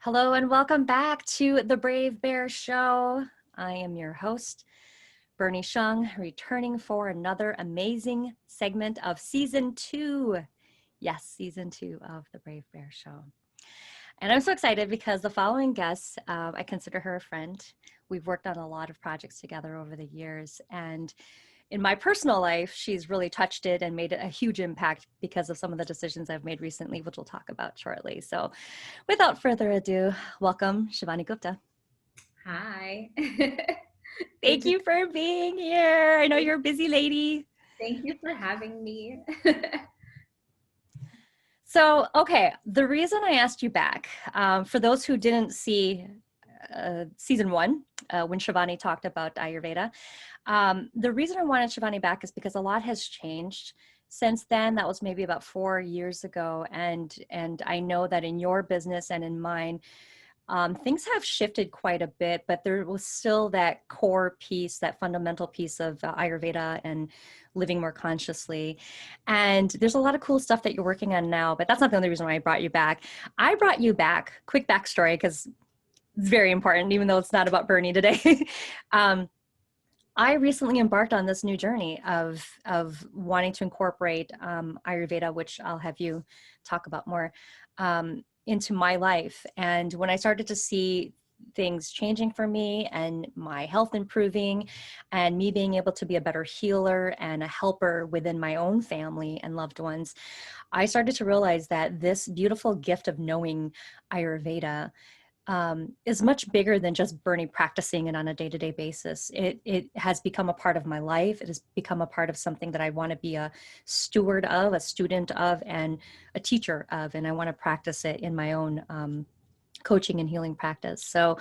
Hello and welcome back to the Brave Bear Show. I am your host, Bernie Shung, returning for another amazing segment of season 2. Yes, season 2 of the Brave Bear Show. And I'm so excited because the following guest, I consider her a friend. We've worked on a lot of projects together over the years, and in my personal life, she's really touched it and made a huge impact because of some of the decisions I've made recently, which we'll talk about shortly. So without further ado, welcome, Shivani Gupta. Hi. Thank you for being here. I know you're a busy lady. Thank you for having me. So, okay, the reason I asked you back, for those who didn't see season 1, when Shivani talked about Ayurveda, the reason I wanted Shivani back is because a lot has changed since then. That was maybe about 4 years ago. And I know that in your business and in mine, things have shifted quite a bit, but there was still that core piece, that fundamental piece of Ayurveda and living more consciously. And there's a lot of cool stuff that you're working on now, but that's not the only reason why I brought you back. I brought you back, quick backstory, because it's very important, even though it's not about Bernie today. I recently embarked on this new journey of wanting to incorporate Ayurveda, which I'll have you talk about more, into my life. And when I started to see things changing for me and my health improving and me being able to be a better healer and a helper within my own family and loved ones, I started to realize that this beautiful gift of knowing Ayurveda is much bigger than just Bernie practicing it on a day-to-day basis. It has become a part of my life. It has become a part of something that I want to be a steward of, a student of, and a teacher of, and I want to practice it in my own coaching and healing practice. So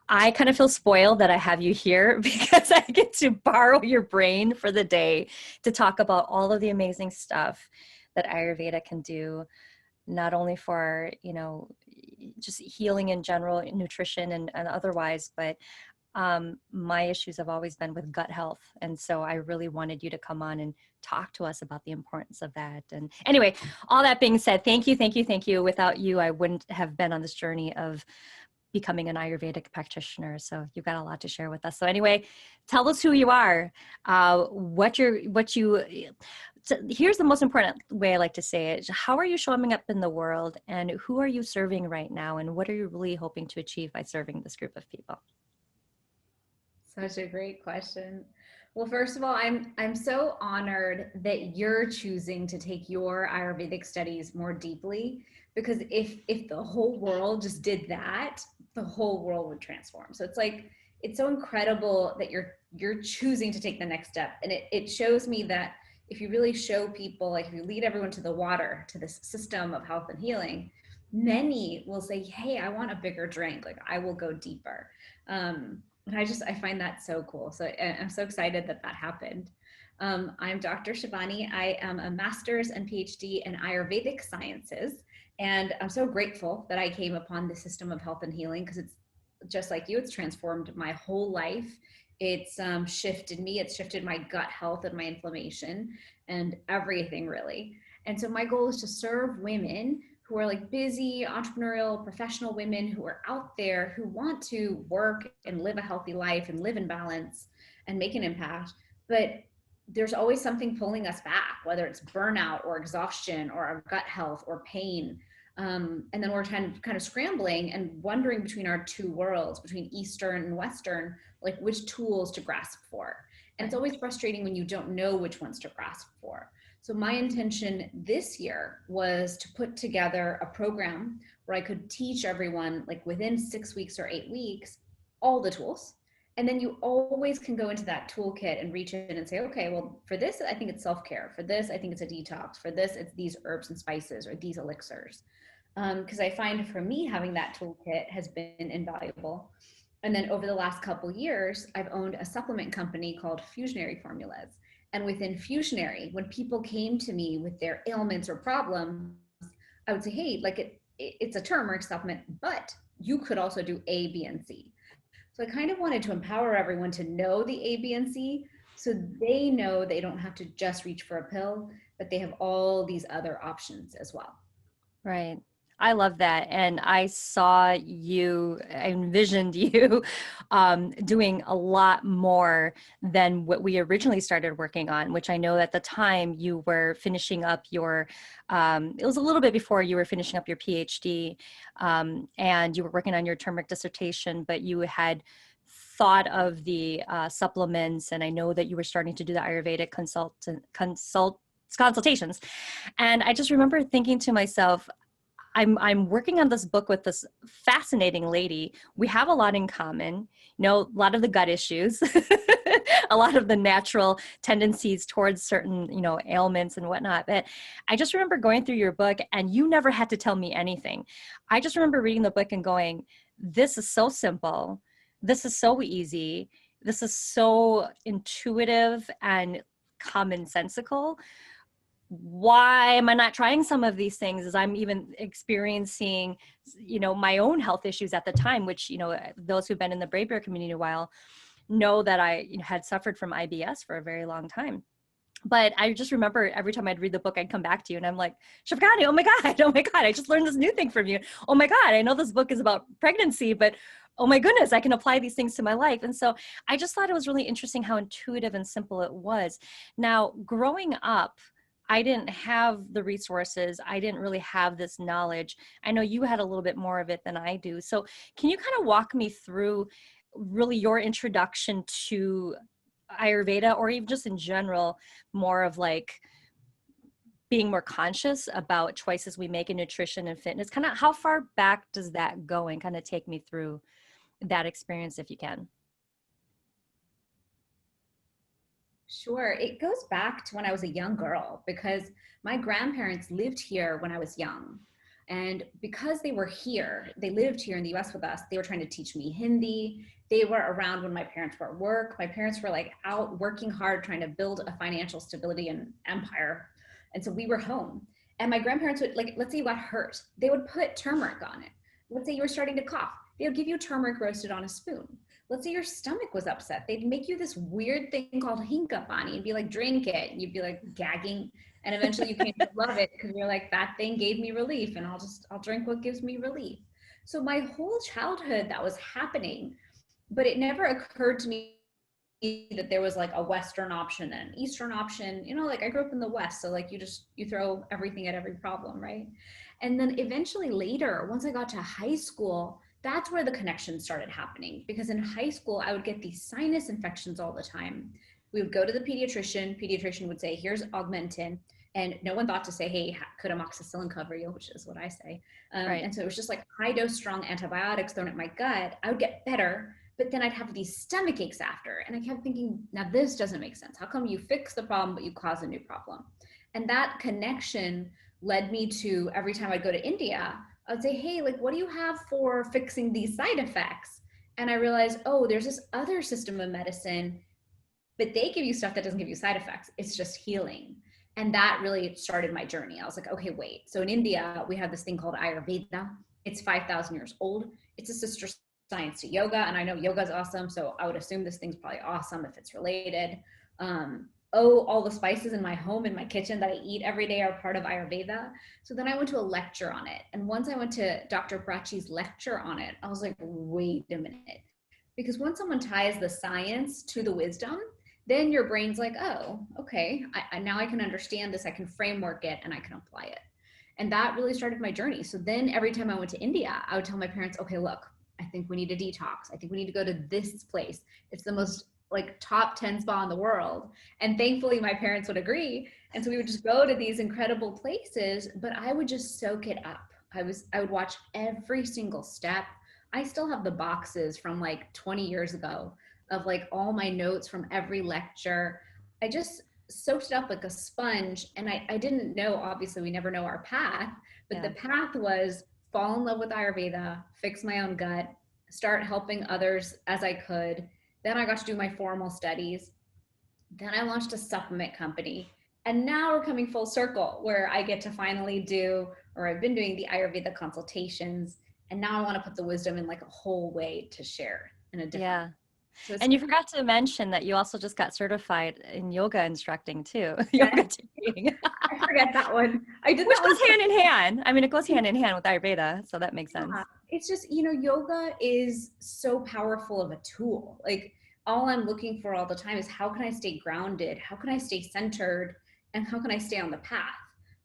I kind of feel spoiled that I have you here because I get to borrow your brain for the day to talk about all of the amazing stuff that Ayurveda can do, not only for, just healing in general, nutrition and otherwise, but my issues have always been with gut health. And so I really wanted you to come on and talk to us about the importance of that. And anyway, all that being said, thank you, thank you, thank you. Without you, I wouldn't have been on this journey of becoming an Ayurvedic practitioner. So you've got a lot to share with us. So anyway, tell us who you are, so here's the most important way I like to say it. How are you showing up in the world, and who are you serving right now? And what are you really hoping to achieve by serving this group of people? Such a great question. Well, first of all, I'm so honored that you're choosing to take your Ayurvedic studies more deeply, because if the whole world just did that, the whole world would transform. So it's so incredible that you're choosing to take the next step. And it shows me that if you really show people, like if you lead everyone to the water, to this system of health and healing, many will say, hey, I want a bigger drink. Like I will go deeper. And I find that so cool. So I'm so excited that that happened. I'm Dr. Shivani. I am a master's and PhD in Ayurvedic Sciences. And I'm so grateful that I came upon the system of health and healing, because it's just like you, it's transformed my whole life. It's shifted me. It's shifted my gut health and my inflammation and everything, really. And so my goal is to serve women who are like busy, entrepreneurial, professional women who are out there who want to work and live a healthy life and live in balance and make an impact. But there's always something pulling us back, whether it's burnout or exhaustion or our gut health or pain. And then we're kind of scrambling and wondering between our two worlds, between Eastern and Western, like which tools to grasp for. And it's always frustrating when you don't know which ones to grasp for. So my intention this year was to put together a program where I could teach everyone, like within 6 weeks or 8 weeks, all the tools. And then you always can go into that toolkit and reach in and say, okay, well, for this, I think it's self-care. For this, I think it's a detox. For this, it's these herbs and spices or these elixirs. Because I find for me, having that toolkit has been invaluable. And then over the last couple years, I've owned a supplement company called Fusionary Formulas. And within Fusionary, when people came to me with their ailments or problems, I would say, hey, like it's a turmeric supplement, but you could also do A, B, and C. So I kind of wanted to empower everyone to know the A, B, and C, so they know they don't have to just reach for a pill, but they have all these other options as well. Right. I love that. And I saw you, I envisioned you doing a lot more than what we originally started working on, which I know at the time you were finishing up your, it was a little bit before you were finishing up your PhD, and you were working on your turmeric dissertation, but you had thought of the supplements. And I know that you were starting to do the Ayurvedic consultations. And I just remember thinking to myself, I'm working on this book with this fascinating lady. We have a lot in common, you know, a lot of the gut issues, a lot of the natural tendencies towards certain, you know, ailments and whatnot. But I just remember going through your book and you never had to tell me anything. I just remember reading the book and going, this is so simple. This is so easy. This is so intuitive and commonsensical. Why am I not trying some of these things as I'm even experiencing, you know, my own health issues at the time, which, you know, those who've been in the Brave Bear community a while know that I had suffered from IBS for a very long time. But I just remember every time I'd read the book, I'd come back to you and I'm like, Shivani, oh my God, I just learned this new thing from you. Oh my God, I know this book is about pregnancy, but oh my goodness, I can apply these things to my life. And so I just thought it was really interesting how intuitive and simple it was. Now, growing up, I didn't have the resources. I didn't really have this knowledge. I know you had a little bit more of it than I do. So can you kind of walk me through really your introduction to Ayurveda, or even just in general, more of like being more conscious about choices we make in nutrition and fitness? Kind of how far back does that go, and kind of take me through that experience if you can. Sure. It goes back to when I was a young girl because my grandparents lived here when I was young. And because they were here, they lived here in the US with us, they were trying to teach me Hindi. They were around when my parents were at work. My parents were like out working hard, trying to build a financial stability and empire. And so we were home. And my grandparents would, like, let's say you got hurt, they would put turmeric on it. Let's say you were starting to cough, they would give you turmeric roasted on a spoon. Let's say your stomach was upset, they'd make you this weird thing called hinka pani and be like, drink it. And you'd be like gagging. And eventually you came to love it because you're like, that thing gave me relief and I'll drink what gives me relief. So my whole childhood that was happening, but it never occurred to me that there was like a Western option and an Eastern option. You know, like I grew up in the West, so like you throw everything at every problem, right? And then eventually later, once I got to high school, that's where the connection started happening, because in high school I would get these sinus infections all the time. We would go to the pediatrician would say, here's Augmentin, and no one thought to say, hey, could amoxicillin cover you, which is what I say. Right. And so it was just like high dose strong antibiotics thrown at my gut. I would get better, but then I'd have these stomach aches after. And I kept thinking, now this doesn't make sense. How come you fix the problem, but you cause a new problem? And that connection led me to, every time I'd go to India, I would say, hey, like, what do you have for fixing these side effects? And I realized, oh, there's this other system of medicine, but they give you stuff that doesn't give you side effects. It's just healing. And that really started my journey. I was like, okay, wait. So in India, we have this thing called Ayurveda. It's 5,000 years old. It's a sister science to yoga. And I know yoga is awesome. So I would assume this thing's probably awesome if it's related. All the spices in my home, in my kitchen that I eat every day are part of Ayurveda. So then I went to a lecture on it. And once I went to Dr. Prachi's lecture on it, I was like, wait a minute. Because once someone ties the science to the wisdom, then your brain's like, oh, okay, now I can understand this, I can framework it, and I can apply it. And that really started my journey. So then every time I went to India, I would tell my parents, okay, look, I think we need a detox. I think we need to go to this place. It's the most like top 10 spa in the world. And thankfully my parents would agree. And so we would just go to these incredible places, but I would just soak it up. I would watch every single step. I still have the boxes from like 20 years ago of like all my notes from every lecture. I just soaked it up like a sponge. And I didn't know, obviously we never know our path, but Yeah. the path was fall in love with Ayurveda, fix my own gut, start helping others as I could. Then I got to do my formal studies. Then I launched a supplement company. And now we're coming full circle where I get to finally do, or I've been doing the Ayurveda consultations. And now I want to put the wisdom in like a whole way to share in a different Yeah. way. So it's And you forgot to mention that you also just got certified in yoga instructing too. yeah, Yoga teaching, I forget that one. I did which that one. goes hand in hand. I mean, it goes hand in hand with Ayurveda, so that makes sense. Yeah, it's just, yoga is so powerful of a tool. Like all I'm looking for all the time is how can I stay grounded? How can I stay centered? And how can I stay on the path?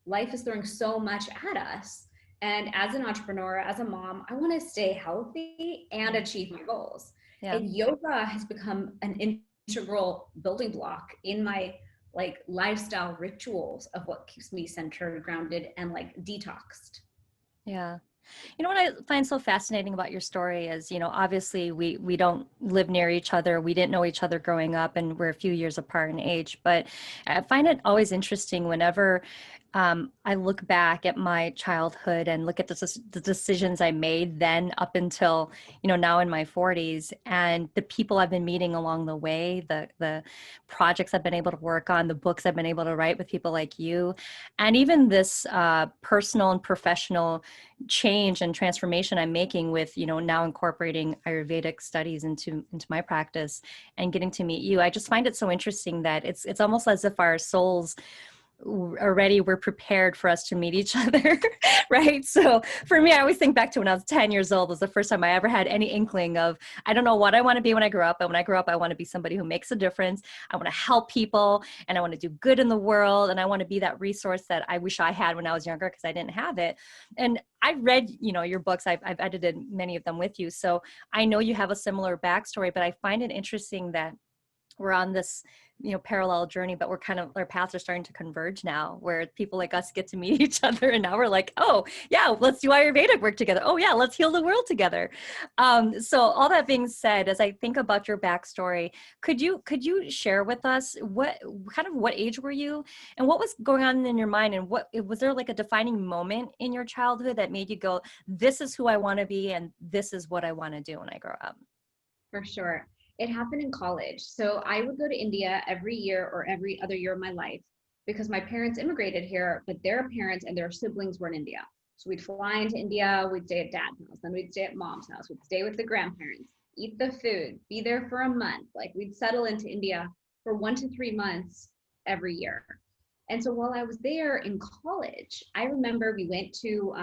Life is throwing so much at us. And as an entrepreneur, as a mom, I want to stay healthy and achieve my goals. Yeah. And yoga has become an integral building block in my like lifestyle rituals of what keeps me centered, grounded, and like detoxed. Yeah. You know what I find so fascinating about your story is, obviously we don't live near each other. We didn't know each other growing up, and we're a few years apart in age. But I find it always interesting whenever I look back at my childhood and look at the decisions I made then up until, now in my 40s, and the people I've been meeting along the way, the projects I've been able to work on, the books I've been able to write with people like you, and even this personal and professional change and transformation I'm making with, now incorporating Ayurvedic studies into my practice and getting to meet you. I just find it so interesting that it's almost as if our souls already were prepared for us to meet each other, right? So for me, I always think back to when I was 10 years old was the first time I ever had any inkling of, I don't know what I want to be when I grow up, but when I grow up, I want to be somebody who makes a difference. I want to help people and I want to do good in the world. And I want to be that resource that I wish I had when I was younger because I didn't have it. And I read, your books. I've edited many of them with you. So I know you have a similar backstory, but I find it interesting that we're on this parallel journey, but our paths are starting to converge now, where people like us get to meet each other, and now we're like, oh yeah, let's do Ayurvedic work together. Oh yeah, let's heal the world together. So all that being said, as I think about your backstory, could you share with us what age were you, and what was going on in your mind, and what was there like a defining moment in your childhood that made you go, this is who I want to be, and this is what I want to do when I grow up? For sure. It happened in college. So I would go to India every year or every other year of my life because my parents immigrated here, but their parents and their siblings were in India. So we'd fly into India, we'd stay at dad's house, then we'd stay at mom's house, we'd stay with the grandparents, eat the food, be there for a month. Like we'd settle into India for 1 to 3 months every year. And so while I was there in college, I remember we went to,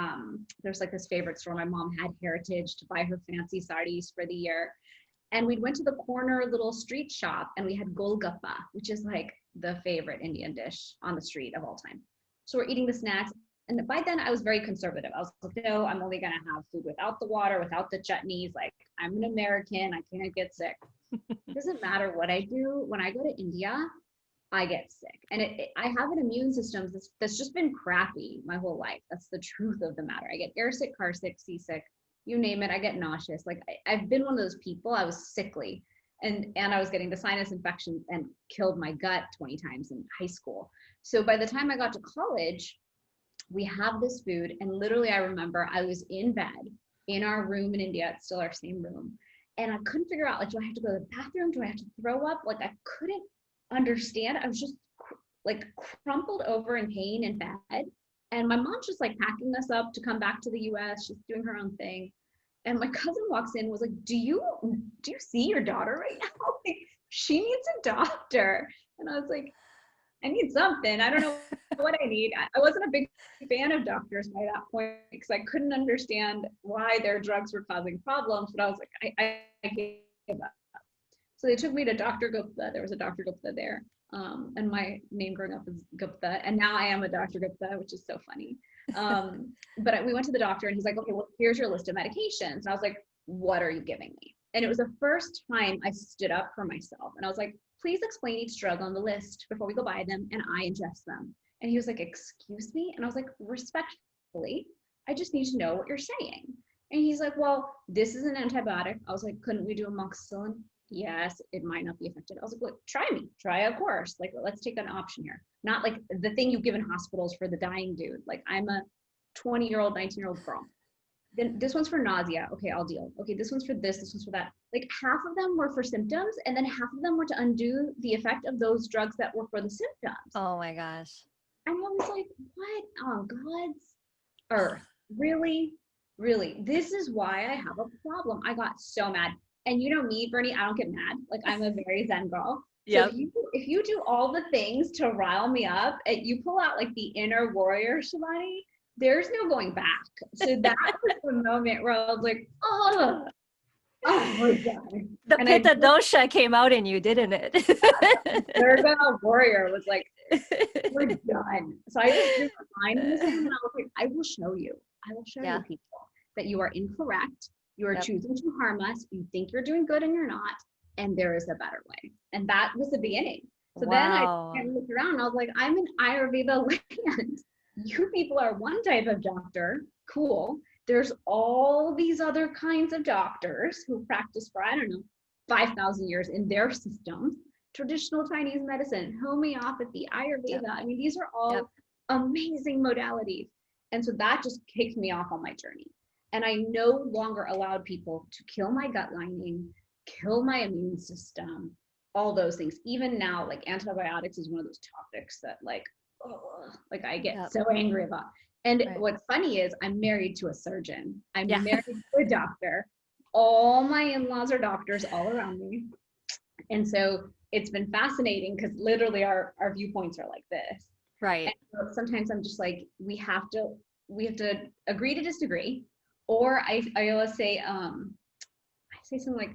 there's like this favorite store. My mom had Heritage to buy her fancy saris for the year. And we went to the corner little street shop and we had golgappa, which is like the favorite Indian dish on the street of all time. So we're eating the snacks. And by then I was very conservative. I was like, no, I'm only going to have food without the water, without the chutneys. Like I'm an American. I can't get sick. It doesn't matter what I do. When I go to India, I get sick. And I have an immune system that's just been crappy my whole life. That's the truth of the matter. I get air sick, car sick, seasick, you name it. I get nauseous. Like I've been one of those people. I was sickly and I was getting the sinus infection and killed my gut 20 times in high school. So by the time I got to college, we have this food. And literally I remember I was in bed in our room in India. It's still our same room. And I couldn't figure out, like, do I have to go to the bathroom? Do I have to throw up? Like I couldn't understand. I was just like crumpled over in pain in bed. And my mom's just like packing us up to come back to the US. She's doing her own thing. And my cousin walks in and was like, do you see your daughter right now? Like, she needs a doctor. And I was like, I need something. I don't know what I need. I wasn't a big fan of doctors by that point because I couldn't understand why their drugs were causing problems. But I was like, I gave up. So they took me to Dr. Gupta. There was a Dr. Gupta there. And my name growing up is Gupta. And now I am a Dr. Gupta, which is so funny. But we went to the doctor and he's like, okay, well, here's your list of medications. And I was like, what are you giving me? And it was the first time I stood up for myself. And I was like, please explain each drug on the list before we go buy them and I ingest them. And he was like, excuse me? And I was like, respectfully, I just need to know what you're saying. And he's like, well, this is an antibiotic. I was like, couldn't we do amoxicillin? Yes, it might not be effective. I was like, look, try a course. Like, let's take an option here. Not like the thing you give in hospitals for the dying dude. Like I'm a 20-year-old, 19-year-old girl. Then this one's for nausea. Okay, I'll deal. Okay, this one's for this one's for that. Like half of them were for symptoms and then half of them were to undo the effect of those drugs that were for the symptoms. Oh my gosh. And I was like, what on God's earth? Really? Really? This is why I have a problem. I got so mad. And you know me, Bernie, I don't get mad. Like I'm a very Zen girl. So Yep. if you do all the things to rile me up, and you pull out like the inner warrior, Shivani, there's no going back. So that was the moment where I was like, oh, we're done. The And I pitta dosha came out in you, didn't it? Virgo warrior was like, we're done. So I just drew a line in the sand and I was like, I will show you. I will show you people that you are incorrect. You are choosing to harm us. You think you're doing good and you're not. And there is a better way. And that was the beginning. So then I looked around and I was like, I'm in Ayurveda land. You people are one type of doctor. Cool. There's all these other kinds of doctors who practice for, I don't know, 5,000 years in their systems. Traditional Chinese medicine, homeopathy, Ayurveda. I mean, these are all amazing modalities. And so that just kicked me off on my journey. And I no longer allowed people to kill my gut lining, kill my immune system, all those things. Even now, like antibiotics is one of those topics that like I get so angry about. And what's funny is I'm married to a surgeon. I'm married to a doctor. All my in-laws are doctors all around me. And so it's been fascinating because literally our viewpoints are like this. Right. And so sometimes I'm just like, we have to agree to disagree. Or I always say, I say something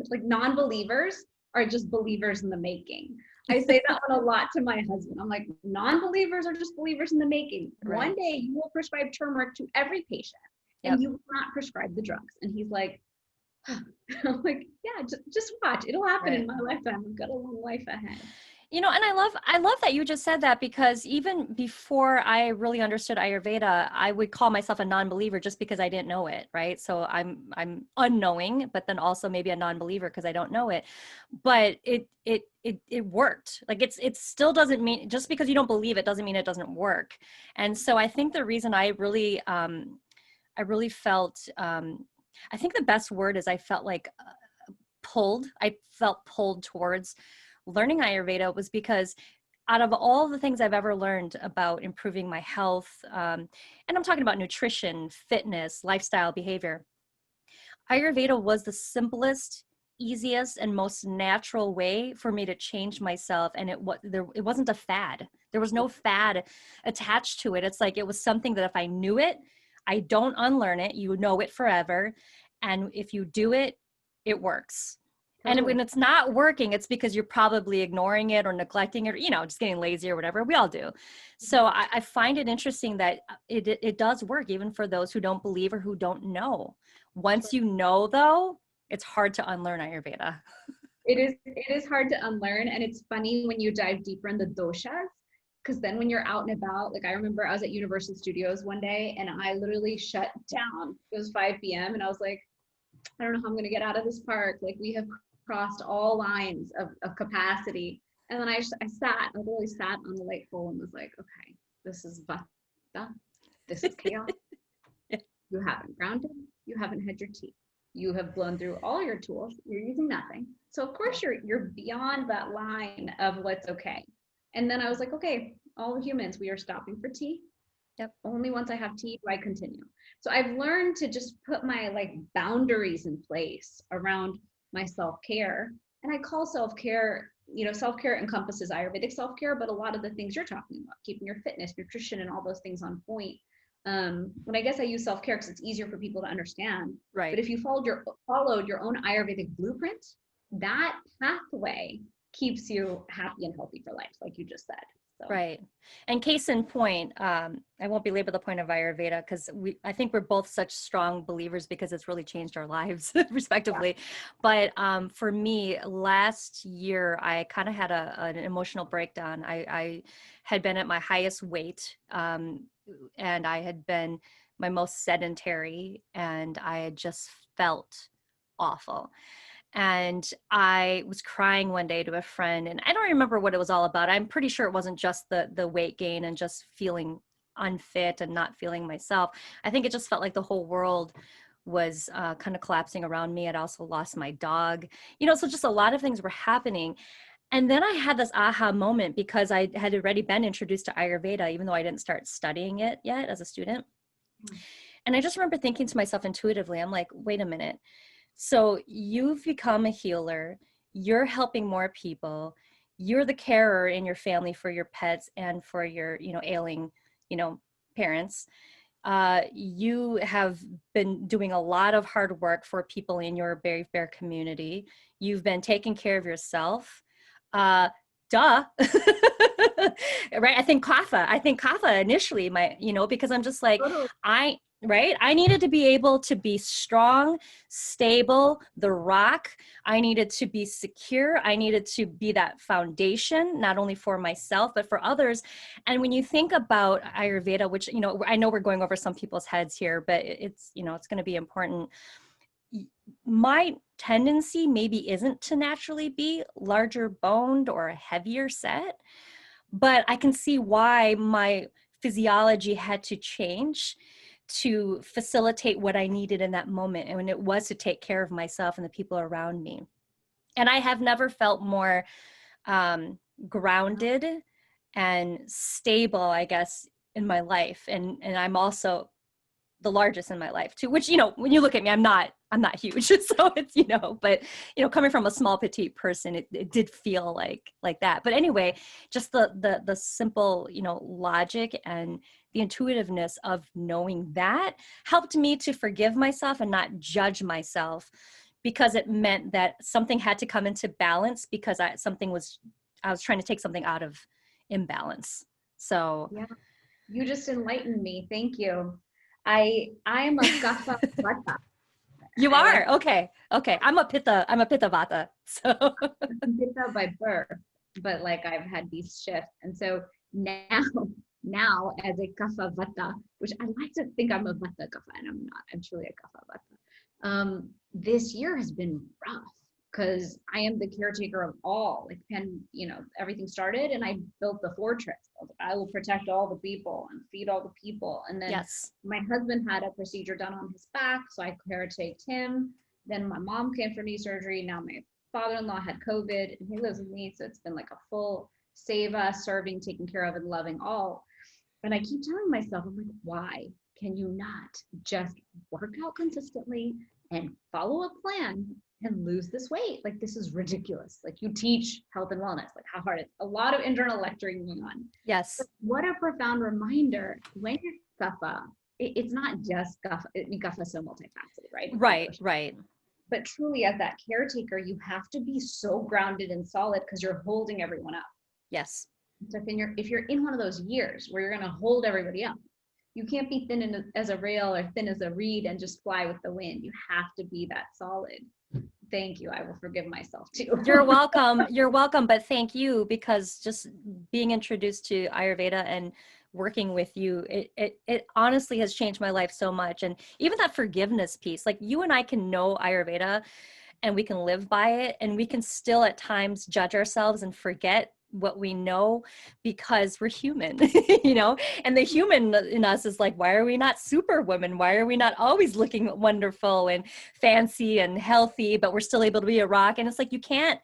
like non-believers are just believers in the making. I say that one a lot to my husband. I'm like, non-believers are just believers in the making. Right. One day you will prescribe turmeric to every patient and you will not prescribe the drugs. And he's like, I'm like, yeah, just watch. It'll happen in my lifetime. I've got a long life ahead. You know, and I love that you just said that, because even before I really understood Ayurveda, I would call myself a non-believer just because I didn't know it, right? So I'm unknowing, but then also maybe a non-believer because I don't know it. But it worked. Like it still doesn't mean, just because you don't believe it doesn't mean it doesn't work. And so I think the reason I really felt, I think the best word is I felt like pulled. I felt pulled towards learning Ayurveda was because out of all the things I've ever learned about improving my health, and I'm talking about nutrition, fitness, lifestyle, behavior, Ayurveda was the simplest, easiest, and most natural way for me to change myself. And it wasn't a fad. There was no fad attached to it. It's like, it was something that if I knew it, I don't unlearn it. You know it forever. And if you do it, it works. Totally. And when it's not working, it's because you're probably ignoring it or neglecting it, or, just getting lazy or whatever. We all do. So I find it interesting that it does work even for those who don't believe or who don't know. Once you know, though, it's hard to unlearn Ayurveda. It is hard to unlearn. And it's funny when you dive deeper in the doshas, because then when you're out and about, like I remember I was at Universal Studios one day and I literally shut down. It was 5 p.m. and I was like, I don't know how I'm going to get out of this park. Like we have crossed all lines of capacity. And then I literally sat on the light pole and was like, okay, this is vata. This is chaos. You haven't grounded. You haven't had your tea. You have blown through all your tools. You're using nothing. So of course you're beyond that line of what's okay. And then I was like, okay, all humans, we are stopping for tea. Yep. Only once I have tea do I continue. So I've learned to just put my boundaries in place around my self-care. And I call self-care, self-care encompasses Ayurvedic self-care, but a lot of the things you're talking about, keeping your fitness, nutrition, and all those things on point. And I guess I use self-care because it's easier for people to understand. Right. But if you followed your own Ayurvedic blueprint, that pathway keeps you happy and healthy for life, like you just said. So. Right. And case in point, I won't belabor the point of Ayurveda because I think we're both such strong believers because it's really changed our lives respectively. Yeah. But for me, last year, I kind of had an emotional breakdown. I had been at my highest weight and I had been my most sedentary and I had just felt awful. And I was crying one day to a friend, and I don't remember what it was all about. I'm pretty sure it wasn't just the weight gain and just feeling unfit and not feeling myself. I think it just felt like the whole world was kind of collapsing around me. I'd also lost my dog, so just a lot of things were happening. And then I had this aha moment because I had already been introduced to Ayurveda, even though I didn't start studying it yet as a student. And I just remember thinking to myself intuitively, I'm like, wait a minute. So you've become a healer, you're helping more people, you're the carer in your family for your pets and for your, ailing, parents. You have been doing a lot of hard work for people in your Berry Fair community. You've been taking care of yourself. Uh, Duh. Right. I think kapha initially, because I'm just like, Totally. I needed to be able to be strong, stable, the rock. I needed to be secure. I needed to be that foundation, not only for myself, but for others. And when you think about Ayurveda, which, I know we're going over some people's heads here, but it's going to be important. My tendency maybe isn't to naturally be larger boned or heavier set, but I can see why my physiology had to change to facilitate what I needed in that moment. And when it was to take care of myself and the people around me. And I have never felt more grounded and stable, I guess, in my life. And I'm also the largest in my life too, which, when you look at me, I'm not huge. So it's, but, coming from a small petite person, it did feel like that. But anyway, just the simple, logic and the intuitiveness of knowing that helped me to forgive myself and not judge myself, because it meant that something had to come into balance, because I was trying to take something out of imbalance. So Yeah. You just enlightened me. Thank you. I am a kapha vata. you I like are okay. I'm a pitta vata. So pitta by birth, but like I've had these shifts. And so now as a kapha vata, which I like to think I'm a vata kapha, and I'm not, I'm truly a kapha vata. This year has been rough because I am the caretaker of all, like everything started and I built the fortress. I will protect all the people and feed all the people. And then yes. my husband had a procedure done on his back, so I caretaked him. Then my mom came for knee surgery. Now my father-in-law had COVID and he lives with me. So it's been like a full seva, serving, taking care of, and loving all. And I keep telling myself, I'm like, why can you not just work out consistently and follow a plan and lose this weight? Like, this is ridiculous. Like, you teach health and wellness, like how hard it's a lot of internal lecturing going on. Yes. But what a profound reminder when you're kapha, it's not just kapha. I mean, kapha is so multifaceted, right? Right. But truly, as that caretaker, you have to be so grounded and solid because you're holding everyone up. Yes. So if you're in one of those years where you're going to hold everybody up, you can't be thin as a rail or thin as a reed and just fly with the wind. You have to be that solid. Thank you. I will forgive myself too. You're welcome. You're welcome. But thank you, because just being introduced to Ayurveda and working with you, it honestly has changed my life so much. And even that forgiveness piece, like you and I can know Ayurveda and we can live by it, and we can still at times judge ourselves and forget what we know because we're human, and the human in us is like, why are we not superwoman? Why are we not always looking wonderful and fancy and healthy, but we're still able to be a rock? And it's like, you can't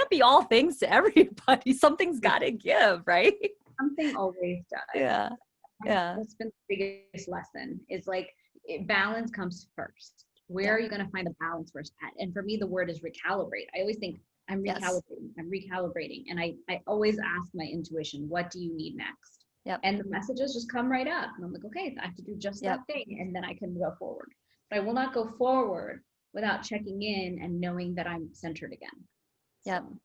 be all things to everybody. Something's got to give, right? Something always does. Yeah. That's been the biggest lesson is like balance comes first. Where are you going to find the balance first at? And for me, the word is recalibrate. I always think I'm recalibrating. I'm recalibrating. And I always ask my intuition, what do you need next? Yep. And the messages just come right up. And I'm like, okay, I have to do just that thing. And then I can go forward. But I will not go forward without checking in and knowing that I'm centered again. Yeah. So.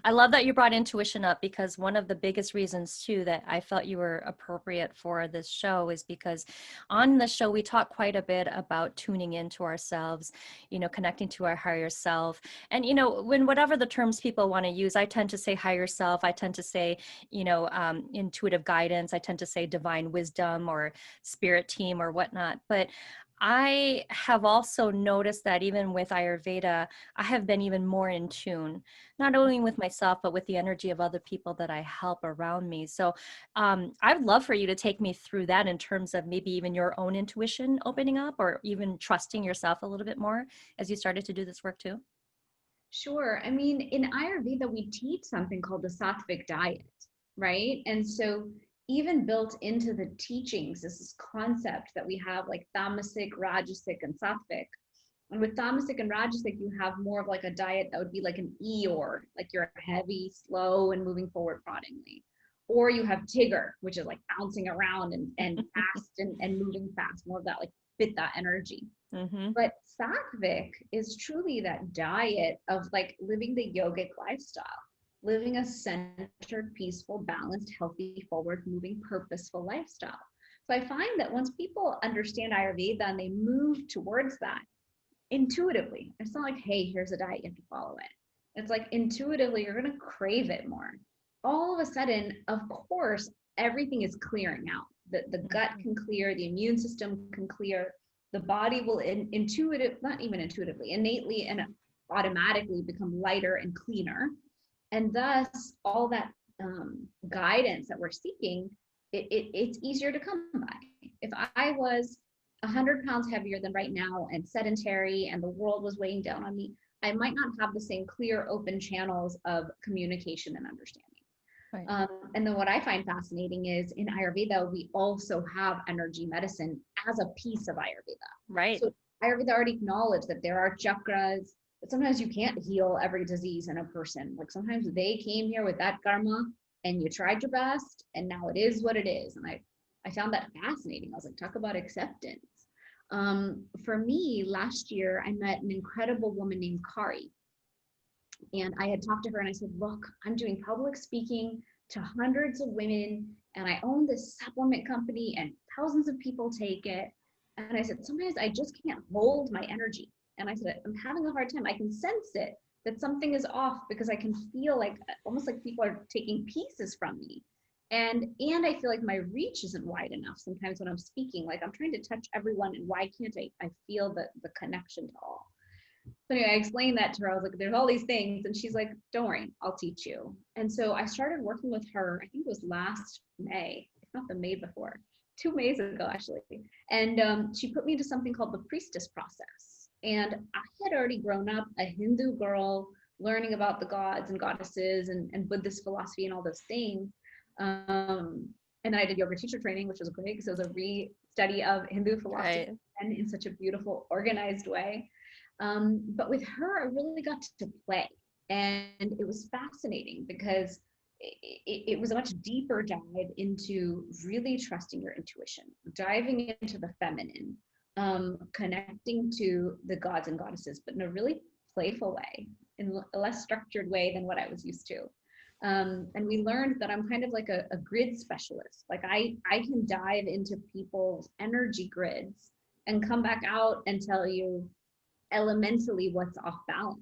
I love that you brought intuition up, because one of the biggest reasons too that I felt you were appropriate for this show is because on the show we talk quite a bit about tuning into ourselves, connecting to our higher self. And when whatever the terms people want to use, I tend to say higher self, I tend to say intuitive guidance, I tend to say divine wisdom or spirit team or whatnot. But I have also noticed that even with Ayurveda, I have been even more in tune, not only with myself, but with the energy of other people that I help around me. So I'd love for you to take me through that in terms of maybe even your own intuition opening up, or even trusting yourself a little bit more as you started to do this work too. Sure. I mean, in Ayurveda, we teach something called the sattvic diet, right? And so even built into the teachings is this concept that we have like tamasic, rajasic, and sattvic. And with tamasic and rajasic, you have more of like a diet that would be like an Eeyore, like you're heavy, slow, and moving forward proddingly. Or you have Tigger, which is like bouncing around and fast and moving fast, more of that like pitta energy. Mm-hmm. But sattvic is truly that diet of like living the yogic lifestyle, living a centered, peaceful, balanced, healthy, forward moving, purposeful lifestyle. So I find that once people understand Ayurveda and they move towards that intuitively, it's not like, hey, here's a diet, you have to follow it. It's like intuitively, you're going to crave it more. All of a sudden, of course, everything is clearing out. The gut can clear, the immune system can clear, the body will not even intuitively, innately and automatically become lighter and cleaner. And thus, all that guidance that we're seeking, it's easier to come by. If I was 100 pounds heavier than right now and sedentary and the world was weighing down on me, I might not have the same clear, open channels of communication and understanding. Right. And then what I find fascinating is in Ayurveda, we also have energy medicine as a piece of Ayurveda. Right. So Ayurveda already acknowledged that there are chakras, but sometimes you can't heal every disease in a person. Like sometimes they came here with that karma and you tried your best and now it is what it is. And I found that fascinating. I was like, talk about acceptance. For me, last year, I met an incredible woman named Kari. And I had talked to her and I said, look, I'm doing public speaking to hundreds of women and I own this supplement company and thousands of people take it. And I said, sometimes I just can't hold my energy. And I said, I'm having a hard time. I can sense it, that something is off because I can feel like almost like people are taking pieces from me. And I feel like my reach isn't wide enough sometimes when I'm speaking, like I'm trying to touch everyone and why can't I feel the connection to all. So anyway, I explained that to her. I was like, there's all these things. And she's like, don't worry, I'll teach you. And so I started working with her, I think it was last May, if not the May before, 2 Mays ago, actually. And she put me into something called the priestess process. And I had already grown up a Hindu girl, learning about the gods and goddesses and Buddhist philosophy and all those things. And then I did yoga teacher training, which was great because it was a re-study of Hindu philosophy, right, and in such a beautiful, organized way. But with her, I really got to play. And it was fascinating because it was a much deeper dive into really trusting your intuition, diving into the feminine, connecting to the gods and goddesses, but in a really playful way, in a less structured way than what I was used to. And we learned that I'm kind of like a grid specialist. Like I can dive into people's energy grids and come back out and tell you elementally what's off balance,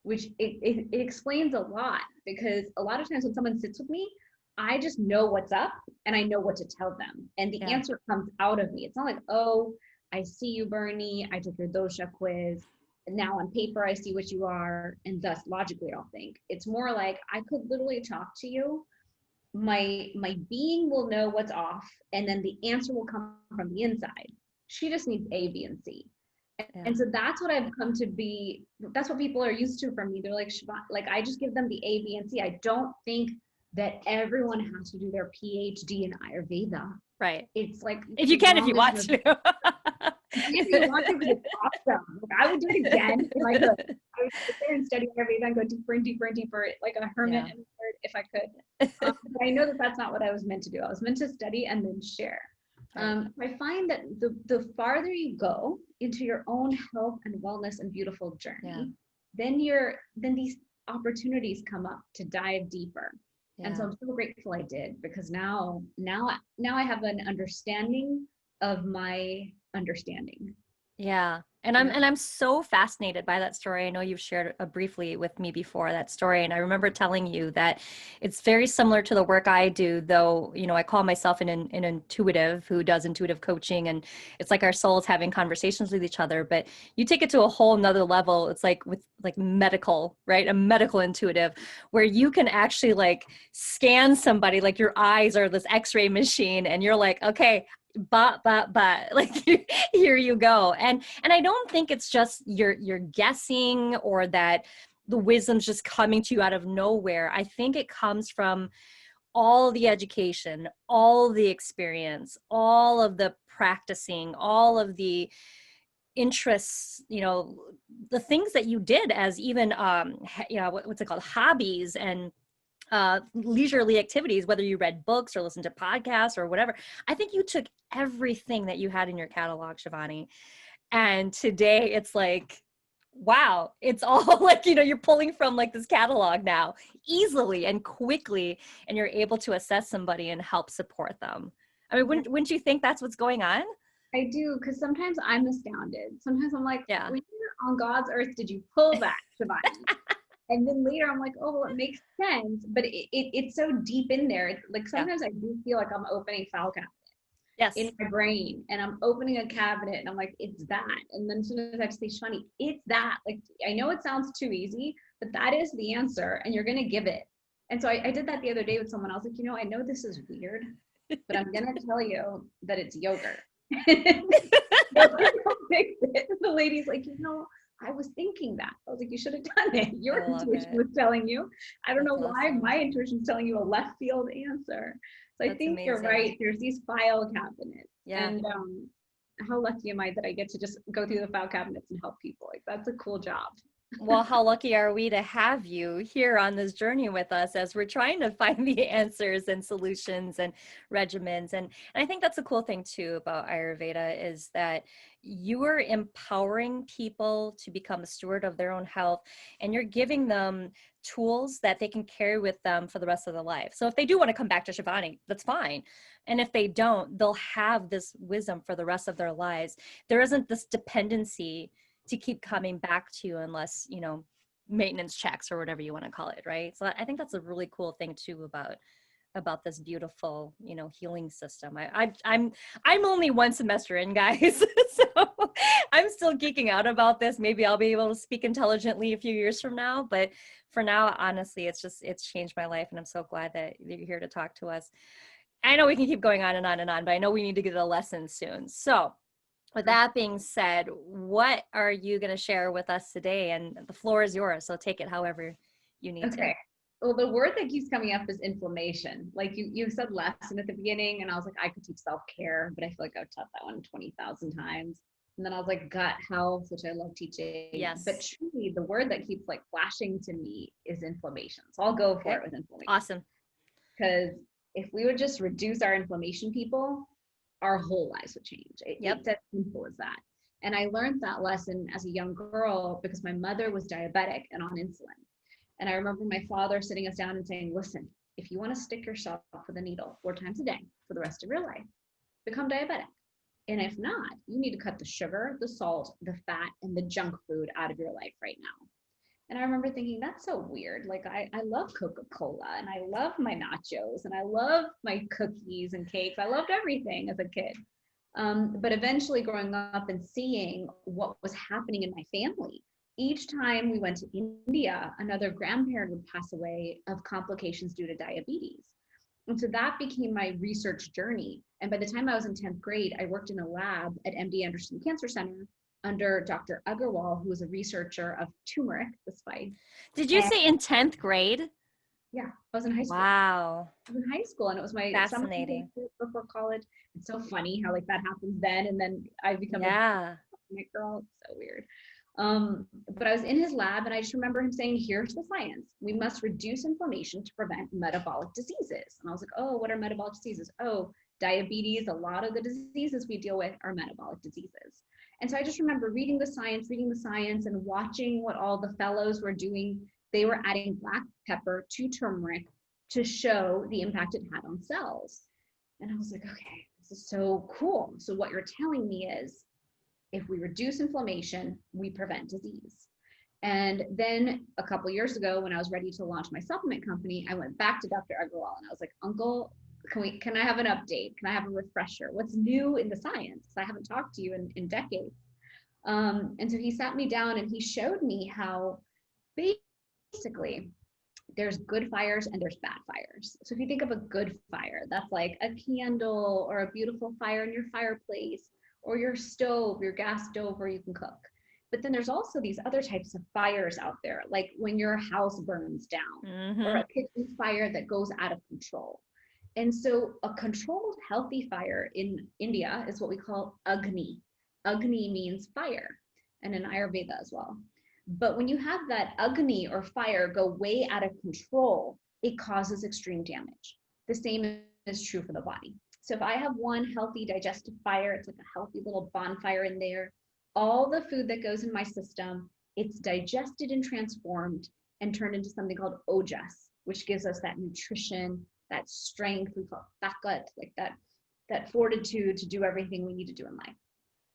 which it explains a lot, because a lot of times when someone sits with me, I just know what's up and I know what to tell them. And the answer comes out of me. It's not like, oh, I see you, Bernie. I took your dosha quiz. And now on paper, I see what you are. And thus logically, I'll think. It's more like I could literally talk to you. My being will know what's off. And then the answer will come from the inside. She just needs A, B, and C. And so that's what I've come to be. That's what people are used to from me. They're like, like I just give them the A, B, and C. I don't think that everyone has to do their PhD in Ayurveda. Right. It's like, if you can, if you want to. If you want to, it's awesome. Like, I would do it again if I could. I would sit there and study Ayurveda and go deeper and deeper and deeper, like a hermit and a bird, if I could. But I know that that's not what I was meant to do. I was meant to study and then share. I find that the farther you go into your own health and wellness and beautiful journey, then these opportunities come up to dive deeper. And so I'm so grateful I did, because now I have an understanding of my understanding. Yeah. And I'm so fascinated by that story. I know you've shared briefly with me before that story. And I remember telling you that it's very similar to the work I do, though, I call myself an intuitive who does intuitive coaching. And it's like our souls having conversations with each other, but you take it to a whole nother level. It's like with like medical, right? A medical intuitive, where you can actually like scan somebody, like your eyes are this X-ray machine and you're like, okay, but like here you go. And I don't think it's just you're guessing, or that the wisdom's just coming to you out of nowhere. I think it comes from all the education, all the experience, all of the practicing, all of the interests, you know, the things that you did as even, you know, what's it called, hobbies and leisurely activities, whether you read books or listened to podcasts or whatever. I think you took everything that you had in your catalog, Shivani. And today it's like, wow, it's all like, you know, you're pulling from like this catalog now easily and quickly, and you're able to assess somebody and help support them. I mean, Yeah, wouldn't you think that's what's going on? I do, because sometimes I'm astounded. Sometimes I'm like, Yeah. where on God's earth did you pull that, Shivani? And then later I'm like, oh, well, it makes sense, but it's so deep in there. Like Yeah. sometimes I do feel like I'm opening file cabinet in Yes. my brain, and I'm opening a cabinet and I'm like, it's that. And then as soon as I say, Shani, it's that. Like, I know it sounds too easy, but that is the answer, and you're going to give it. And so I did that the other day with someone. I was like, you know, I know this is weird, but I'm going to tell you that it's yogurt. The lady's like, you know, I was thinking that. I was like, you should have done it. Your I love intuition it. was telling you. I don't know That's why awesome. my intuition's telling you a left field answer. So I That's think you're amazing. right. There's these file cabinets. Yeah. And how lucky am I that I get to just go through the file cabinets and help people? Like, that's a cool job. Well, how lucky are we to have you here on this journey with us as we're trying to find the answers and solutions and regimens. And I think that's a cool thing too about Ayurveda is that you are empowering people to become a steward of their own health, and you're giving them tools that they can carry with them for the rest of their life. So if they do want to come back to Shivani, that's fine. And if they don't, they'll have this wisdom for the rest of their lives. There isn't this dependency to keep coming back to you unless, you know, maintenance checks or whatever you want to call it, right? So I think that's a really cool thing too about this beautiful, you know, healing system. I'm only one semester in, guys. So I'm still geeking out about this. Maybe I'll be able to speak intelligently a few years from now, but for now, honestly, it's changed my life, and I'm so glad that you're here to talk to us. I know we can keep going on and on and on, but I know we need to get a lesson soon. So with that being said, what are you going to share with us today? And the floor is yours, so take it however you need to. Okay. Well, the word that keeps coming up is inflammation. Like you said lesson at the beginning, and I was like, I could teach self-care, but I feel like I've taught that one 20,000 times. And then I was like, gut health, which I love teaching. But Yes. truly, the word that keeps like flashing to me is inflammation. So I'll go for Okay. it with inflammation. Awesome. Because if we would just reduce our inflammation, people, our whole lives would change. Yep. It's as simple as that. And I learned that lesson as a young girl because my mother was diabetic and on insulin. And I remember my father sitting us down and saying, listen, if you want to stick yourself with a needle 4 times a day for the rest of your life, become diabetic. And if not, you need to cut the sugar, the salt, the fat, and the junk food out of your life right now. And I remember thinking, that's so weird. Like, I love Coca-Cola and I love my nachos and I love my cookies and cakes. I loved everything as a kid. But eventually growing up and seeing what was happening in my family, each time we went to India, another grandparent would pass away of complications due to diabetes. And so that became my research journey. And by the time I was in 10th grade, I worked in a lab at MD Anderson Cancer Center under Dr. Agarwal, who was a researcher of turmeric, the spice. Did you And say in 10th grade? yeah, I was in high school. Wow. I was in high school, and it was my summer Fascinating. before college. It's so funny how like that happens then, and then I become a Yeah. girl. It's so weird. But I was in his lab, and I just remember him saying, here's the science. We must reduce inflammation to prevent metabolic diseases. And I was like, oh, what are metabolic diseases? Oh, diabetes. A lot of the diseases we deal with are metabolic diseases. And so I just remember reading the science, and watching what all the fellows were doing. They were adding black pepper to turmeric to show the impact it had on cells. And I was like, okay, this is so cool. So what you're telling me is if we reduce inflammation, we prevent disease. And then a couple of years ago, when I was ready to launch my supplement company, I went back to Dr. Agarwal and I was like, Uncle, can I have an update? Can I have a refresher? What's new in the science? Because I haven't talked to you in decades. And so he sat me down and he showed me how basically there's good fires and there's bad fires. So if you think of a good fire, that's like a candle or a beautiful fire in your fireplace or your stove, your gas stove where you can cook. But then there's also these other types of fires out there, like when your house burns down or a kitchen fire that goes out of control. And so a controlled, healthy fire in India is what we call Agni. Agni means fire, and in Ayurveda as well. But when you have that Agni or fire go way out of control, it causes extreme damage. The same is true for the body. So if I have one healthy digestive fire, it's like a healthy little bonfire in there, all the food that goes in my system, it's digested and transformed and turned into something called ojas, which gives us that nutrition, that strength, we call it takat, like that fortitude to do everything we need to do in life.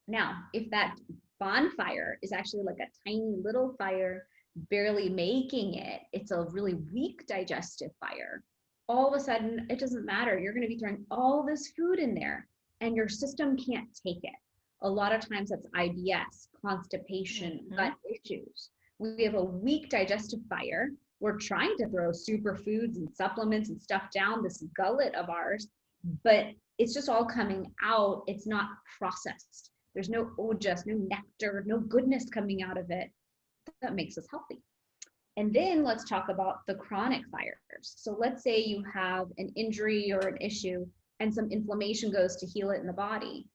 Now, if that bonfire is actually like a tiny little fire, barely making it, it's a really weak digestive fire, all of a sudden, it doesn't matter. You're going to be throwing all this food in there and your system can't take it. A lot of times that's IBS, constipation, gut issues. We have a weak digestive fire. We're trying to throw superfoods and supplements and stuff down this gullet of ours, but it's just all coming out. It's not processed. There's no ojas, no nectar, no goodness coming out of it that makes us healthy. And then let's talk about the chronic fires. So let's say you have an injury or an issue and some inflammation goes to heal it in the body.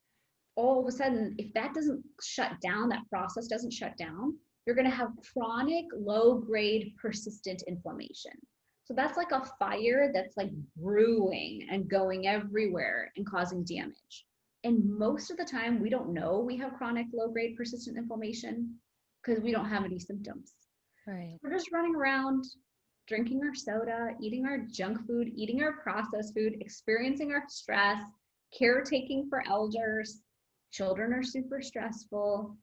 All of a sudden, if that doesn't shut down, that process doesn't shut down, you're going to have chronic, low-grade, persistent inflammation. So that's like a fire that's like brewing and going everywhere and causing damage. And most of the time, we don't know we have chronic, low-grade, persistent inflammation because we don't have any symptoms. Right. We're just running around, drinking our soda, eating our junk food, eating our processed food, experiencing our stress, caretaking for elders. Children are super stressful.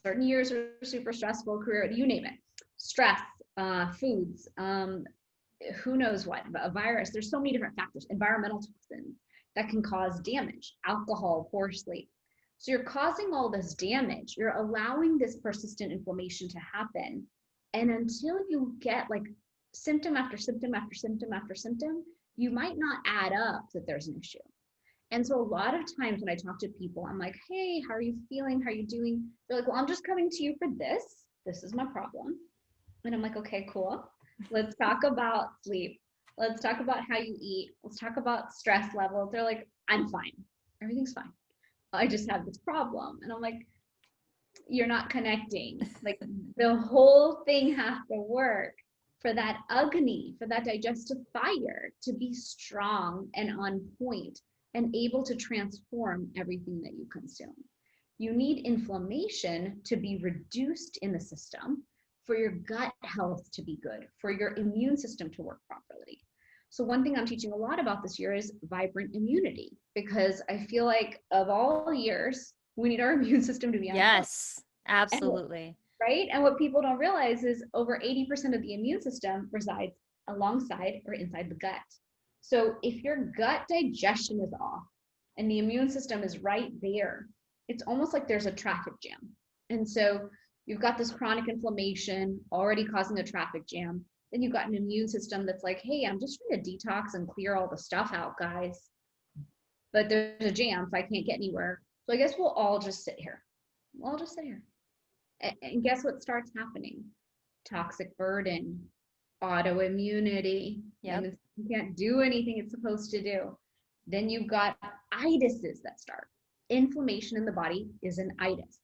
Certain years are super stressful, career, you name it. Stress, foods, who knows what, a virus. There's so many different factors, environmental toxins that can cause damage, alcohol, poor sleep. So you're causing all this damage. You're allowing this persistent inflammation to happen. And until you get like symptom after symptom after symptom after symptom, you might not add up that there's an issue. And so a lot of times when I talk to people, I'm like, hey, how are you feeling? How are you doing? They're like, well, I'm just coming to you for this. This is my problem. And I'm like, okay, cool. Let's talk about sleep. Let's talk about how you eat. Let's talk about stress levels. They're like, I'm fine. Everything's fine. I just have this problem. And I'm like, you're not connecting. Like the whole thing has to work for that Agni, for that digestive fire to be strong and on point and able to transform everything that you consume. You need inflammation to be reduced in the system for your gut health to be good, for your immune system to work properly. So one thing I'm teaching a lot about this year is vibrant immunity, because I feel like of all years, we need our immune system to be on point. Yes, absolutely. Right? And what people don't realize is over 80% of the immune system resides alongside or inside the gut. So if your gut digestion is off and the immune system is right there, it's almost like there's a traffic jam. And so you've got this chronic inflammation already causing a traffic jam. Then you've got an immune system that's like, hey, I'm just trying to detox and clear all the stuff out, guys. But there's a jam, so I can't get anywhere. So I guess we'll all just sit here. We'll all just sit here. And guess what starts happening? Toxic burden, autoimmunity. Yep. And you can't do anything it's supposed to do. Then you've got itises that start. Inflammation in the body is an itis.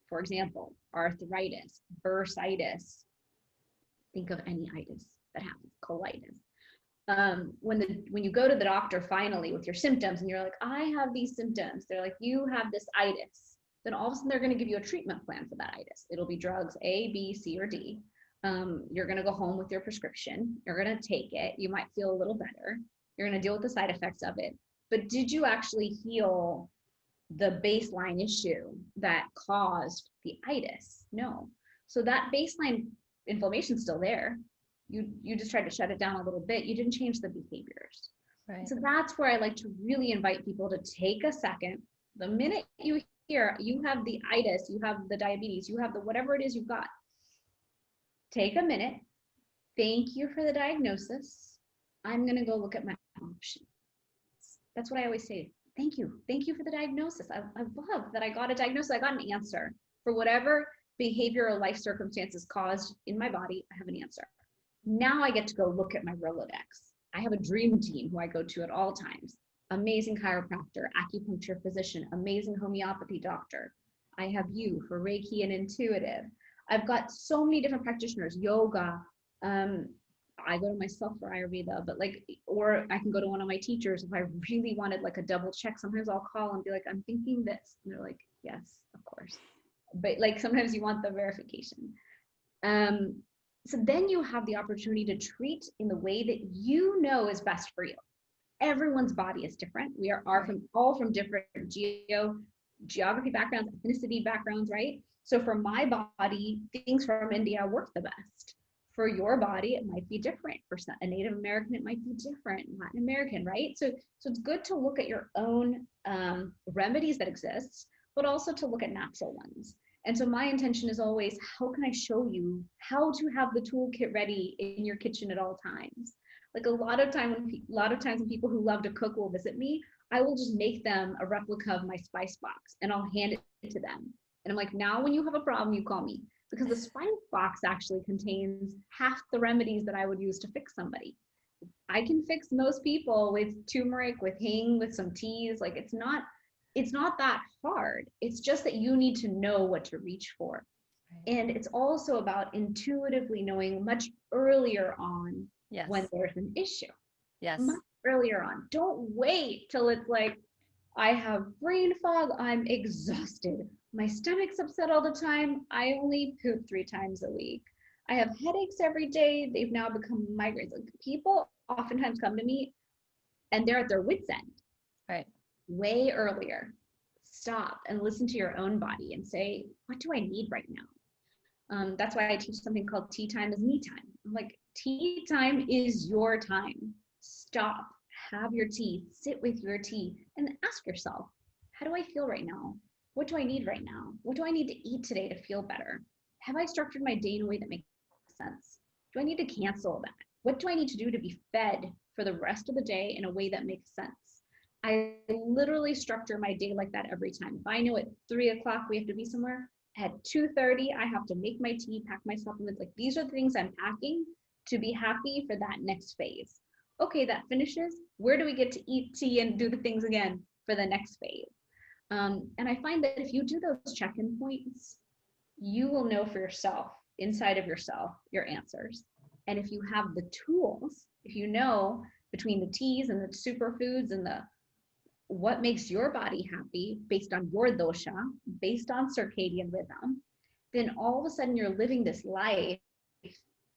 For example, arthritis, bursitis. Think of any itis that happens, colitis. When you go to the doctor finally with your symptoms and you're like, I have these symptoms, they're like, you have this itis. Then all of a sudden they're going to give you a treatment plan for that itis. It'll be drugs A, B, C, or D. You're going to go home with your prescription. You're going to take it. You might feel a little better. You're going to deal with the side effects of it. But did you actually heal the baseline issue that caused the itis? No. So that baseline inflammation is still there. You just tried to shut it down a little bit. You didn't change the behaviors. Right. So that's where I like to really invite people to take a second. The minute you hear you have the itis, you have the diabetes, you have the whatever it is you've got, take a minute. Thank you for the diagnosis. I'm going to go look at my options. That's what I always say. Thank you. Thank you for the diagnosis. I love that I got a diagnosis. I got an answer for whatever behavioral life circumstances caused in my body, I have an answer. Now I get to go look at my Rolodex. I have a dream team who I go to at all times. Amazing chiropractor, acupuncture physician, amazing homeopathy doctor. I have you for Reiki and intuitive. I've got so many different practitioners, yoga. I go to myself for Ayurveda, but like, or I can go to one of my teachers if I really wanted like a double check. Sometimes I'll call and be like, I'm thinking this. And they're like, yes, of course. But like sometimes you want the verification. So then you have the opportunity to treat in the way that you know is best for you. Everyone's body is different. We are all from different geography backgrounds, ethnicity backgrounds, right? So for my body, things from India work the best. For your body, it might be different. For a Native American, it might be different. Latin American, right? So it's good to look at your own remedies that exist, but also to look at natural ones. And so my intention is always, how can I show you how to have the toolkit ready in your kitchen at all times? Like a lot of times when people who love to cook will visit me, I will just make them a replica of my spice box and I'll hand it to them. And I'm like, now when you have a problem, you call me, because the spice box actually contains half the remedies that I would use to fix somebody. I can fix most people with turmeric, with hing, with some teas. Like it's not that hard. It's just that you need to know what to reach for. Right. And it's also about intuitively knowing much earlier on when there's an issue. Yes. Much earlier on. Don't wait till it's like, I have brain fog, I'm exhausted. My stomach's upset all the time. I only poop 3 times a week. I have headaches every day. They've now become migraines. Like people oftentimes come to me and they're at their wit's end. Right. Way earlier. Stop and listen to your own body and say, what do I need right now? That's why I teach something called tea time is me time. I'm like, tea time is your time. Stop, have your tea, sit with your tea, and ask yourself, how do I feel right now? What do I need right now? What do I need to eat today to feel better? Have I structured my day in a way that makes sense? Do I need to cancel that? What do I need to do to be fed for the rest of the day in a way that makes sense? I literally structure my day like that every time. If I know at 3 o'clock we have to be somewhere, at 2:30 I have to make my tea, pack my supplements. Like these are the things I'm packing to be happy for that next phase. Okay, that finishes. Where do we get to eat tea and do the things again for the next phase? And I find that if you do those check-in points, you will know for yourself, inside of yourself, your answers. And if you have the tools, if you know between the teas and the superfoods and the what makes your body happy based on your dosha, based on circadian rhythm, then all of a sudden you're living this life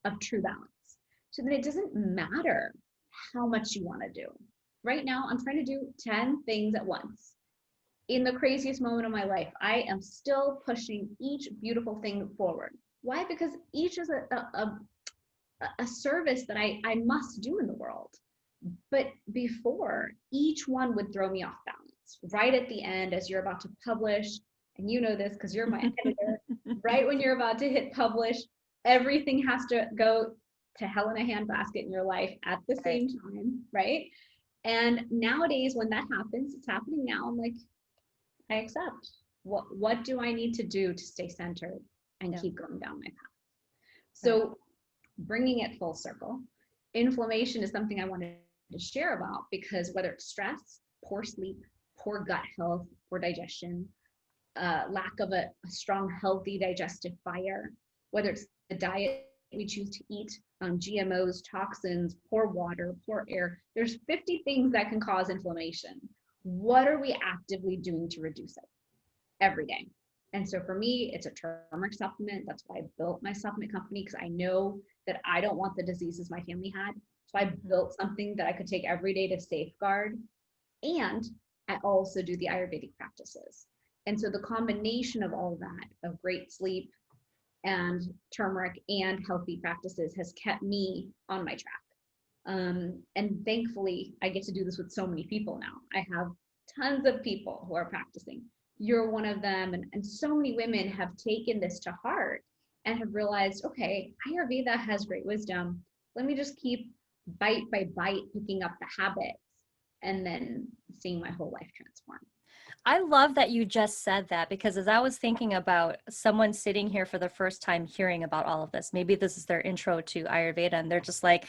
of true balance. So then it doesn't matter how much you want to do. Right now, I'm trying to do 10 things at once. In the craziest moment of my life, I am still pushing each beautiful thing forward. Why? Because each is a service that I must do in the world. But before, each one would throw me off balance. Right at the end, as you're about to publish, and you know this because you're my editor, right when you're about to hit publish, everything has to go to hell in a handbasket in your life at the same time, right? And nowadays, when that happens, it's happening now, I'm like, I accept. What do I need to do to stay centered and keep going down my path? So bringing it full circle, inflammation is something I wanted to share about because whether it's stress, poor sleep, poor gut health, poor digestion, lack of a strong, healthy digestive fire, whether it's the diet we choose to eat, GMOs, toxins, poor water, poor air, there's 50 things that can cause inflammation. What are we actively doing to reduce it every day? And so for me, it's a turmeric supplement. That's why I built my supplement company, because I know that I don't want the diseases my family had. So I built something that I could take every day to safeguard. And I also do the Ayurvedic practices. And so the combination of all that, of great sleep and turmeric and healthy practices, has kept me on my track. And thankfully, I get to do this with so many people now. I have tons of people who are practicing. You're one of them. And so many women have taken this to heart and have realized, okay, Ayurveda has great wisdom. Let me just keep bite by bite picking up the habits and then seeing my whole life transform. I love that you just said that, because as I was thinking about someone sitting here for the first time hearing about all of this, maybe this is their intro to Ayurveda and they're just like,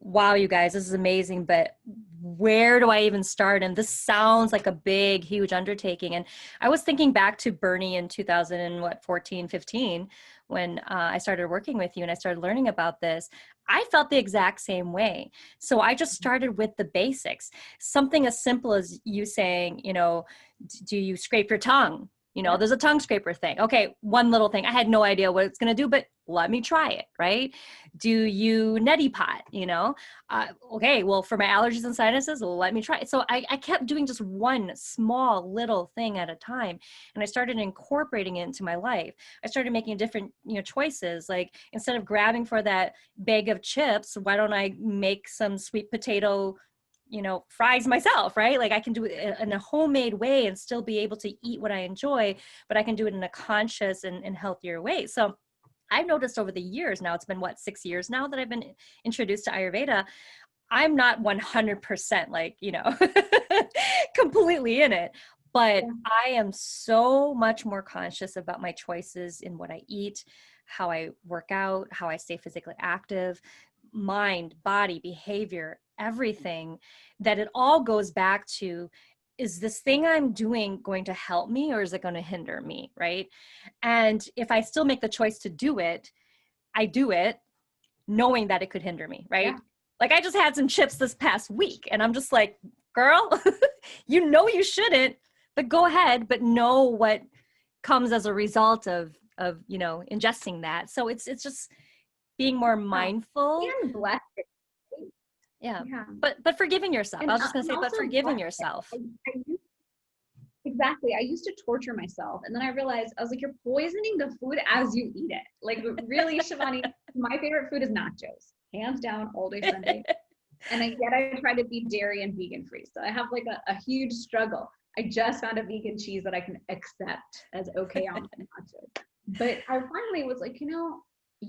wow, you guys, this is amazing, but where do I even start? And this sounds like a big, huge undertaking. And I was thinking back to Bernie in 2014, 15, when I started working with you and I started learning about this. I felt the exact same way. So I just started with the basics, something as simple as you saying, do you scrape your tongue? Yep. There's a tongue scraper thing. Okay, one little thing. I had no idea what it's going to do, but let me try it, right? Do you neti pot? Okay, well, for my allergies and sinuses, let me try it. So I kept doing just one small little thing at a time. And I started incorporating it into my life. I started making different, choices. Like instead of grabbing for that bag of chips, why don't I make some sweet potato fries myself, right? Like I can do it in a homemade way and still be able to eat what I enjoy, but I can do it in a conscious and healthier way. So I've noticed over the years now, it's been 6 years now that I've been introduced to Ayurveda. I'm not 100% like, completely in it, but Yeah. I am so much more conscious about my choices in what I eat, how I work out, how I stay physically active, mind, body, behavior, everything, that it all goes back to, is this thing I'm doing going to help me or is it going to hinder me, right? And if I still make the choice to do it, I do it knowing that it could hinder me, right? Yeah. Like I just had some chips this past week and I'm just like, girl, you shouldn't, but go ahead, but know what comes as a result of ingesting that. So it's just being more Yeah. mindful. And blessed. Yeah. Yeah. But forgiving yourself. I was just going to And say, but also forgiving blessed. yourself. Exactly. I used to torture myself. And then I realized, I was like, you're poisoning the food as you eat it. Like, really, Shivani, my favorite food is nachos, hands down, all day Sunday. And yet I try to be dairy and vegan free. So I have like a huge struggle. I just found a vegan cheese that I can accept as okay on my nachos. But I finally was like, now I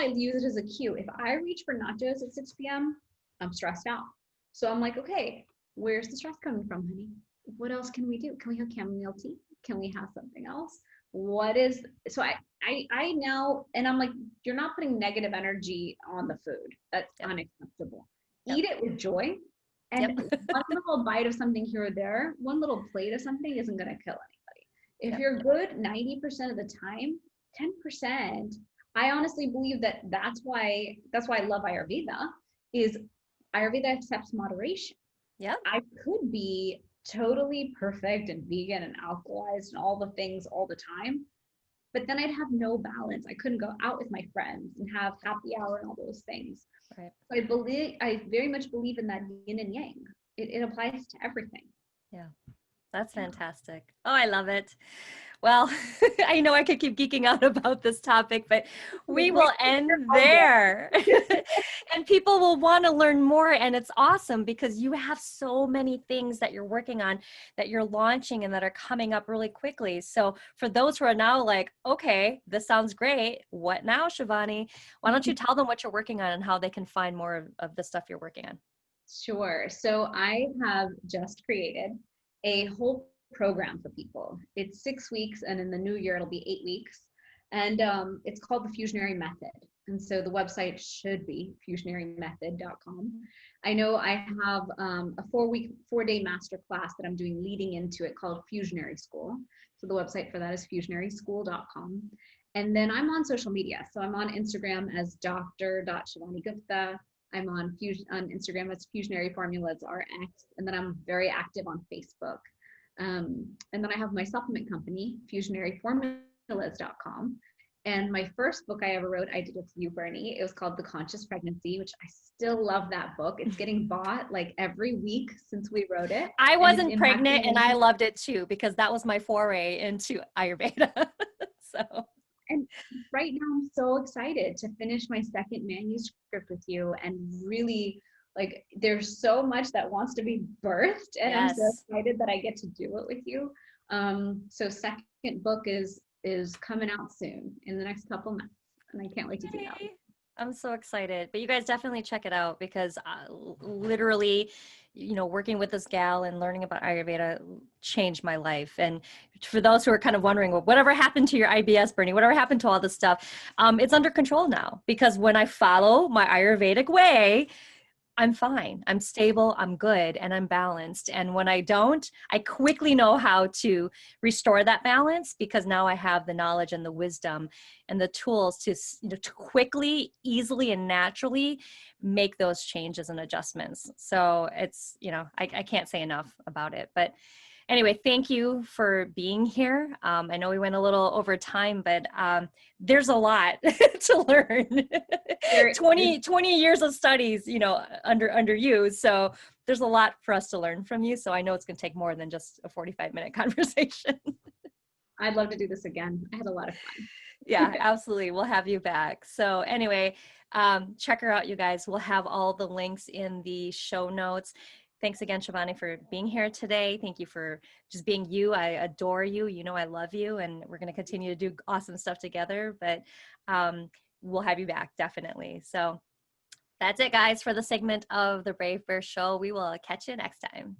use it as a cue. If I reach for nachos at 6 p.m., I'm stressed out. So I'm like, okay, where's the stress coming from, honey? What else can we do? Can we have chamomile tea? Can we have something else? So I now, and I'm like, you're not putting negative energy on the food. That's Yep. unacceptable. Yep. Eat it with joy. And Yep. one little bite of something here or there, one little plate of something isn't going to kill anybody. If Yep. you're good 90% of the time, 10%, I honestly believe that's why I love Ayurveda, is Ayurveda accepts moderation. Yep. I could be totally perfect and vegan and alkalized and all the things all the time, but then I'd have no balance. I couldn't go out with my friends and have happy hour and all those things. Right. So I very much believe in that yin and yang. It applies to everything. Yeah. That's fantastic. Oh, I love it. Well, I know I could keep geeking out about this topic, but we will end there. And people will want to learn more. And it's awesome because you have so many things that you're working on, that you're launching and that are coming up really quickly. So for those who are now like, okay, this sounds great. What now, Shivani? Why don't you tell them what you're working on and how they can find more of the stuff you're working on? Sure. So I have just created a whole program for people. It's 6 weeks, and in the new year, it'll be 8 weeks. And it's called the Fusionary Method. And so the website should be fusionarymethod.com. I know I have a 4-day masterclass that I'm doing leading into it called Fusionary School. So the website for that is fusionaryschool.com. And then I'm on social media. So I'm on Instagram as Dr.Shivani Gupta. I'm on Instagram, it's Fusionary Formulas RX, and then I'm very active on Facebook. And then I have my supplement company, fusionaryformulas.com. And my first book I ever wrote, I did with you, Bernie. It was called The Conscious Pregnancy, which I still love that book. It's getting bought like every week since we wrote it. I wasn't pregnant and I loved it too, because that was my foray into Ayurveda. So. And right now I'm so excited to finish my second manuscript with you, and really, like, there's so much that wants to be birthed, and Yes. I'm so excited that I get to do it with you. So second book is coming out soon in the next couple months, and I can't wait to do that. I'm so excited. But you guys definitely check it out, because literally working with this gal and learning about Ayurveda changed my life. And for those who are kind of wondering, well, whatever happened to your IBS, Bernie, whatever happened to all this stuff, it's under control now, because when I follow my Ayurvedic way, I'm fine, I'm stable, I'm good, and I'm balanced. And when I don't, I quickly know how to restore that balance, because now I have the knowledge and the wisdom and the tools to quickly, easily, and naturally make those changes and adjustments. So it's, I can't say enough about it. But anyway, thank you for being here. I know we went a little over time, but there's a lot to learn. 20 years of studies, under you. So there's a lot for us to learn from you. So I know it's going to take more than just a 45-minute conversation. I'd love to do this again. I had a lot of fun. Yeah, absolutely. We'll have you back. So anyway, check her out, you guys. We'll have all the links in the show notes. Thanks again, Shivani, for being here today. Thank you for just being you. I adore you. I love you, and we're going to continue to do awesome stuff together, but we'll have you back, definitely. So that's it, guys, for the segment of the Brave Bear Show. We will catch you next time.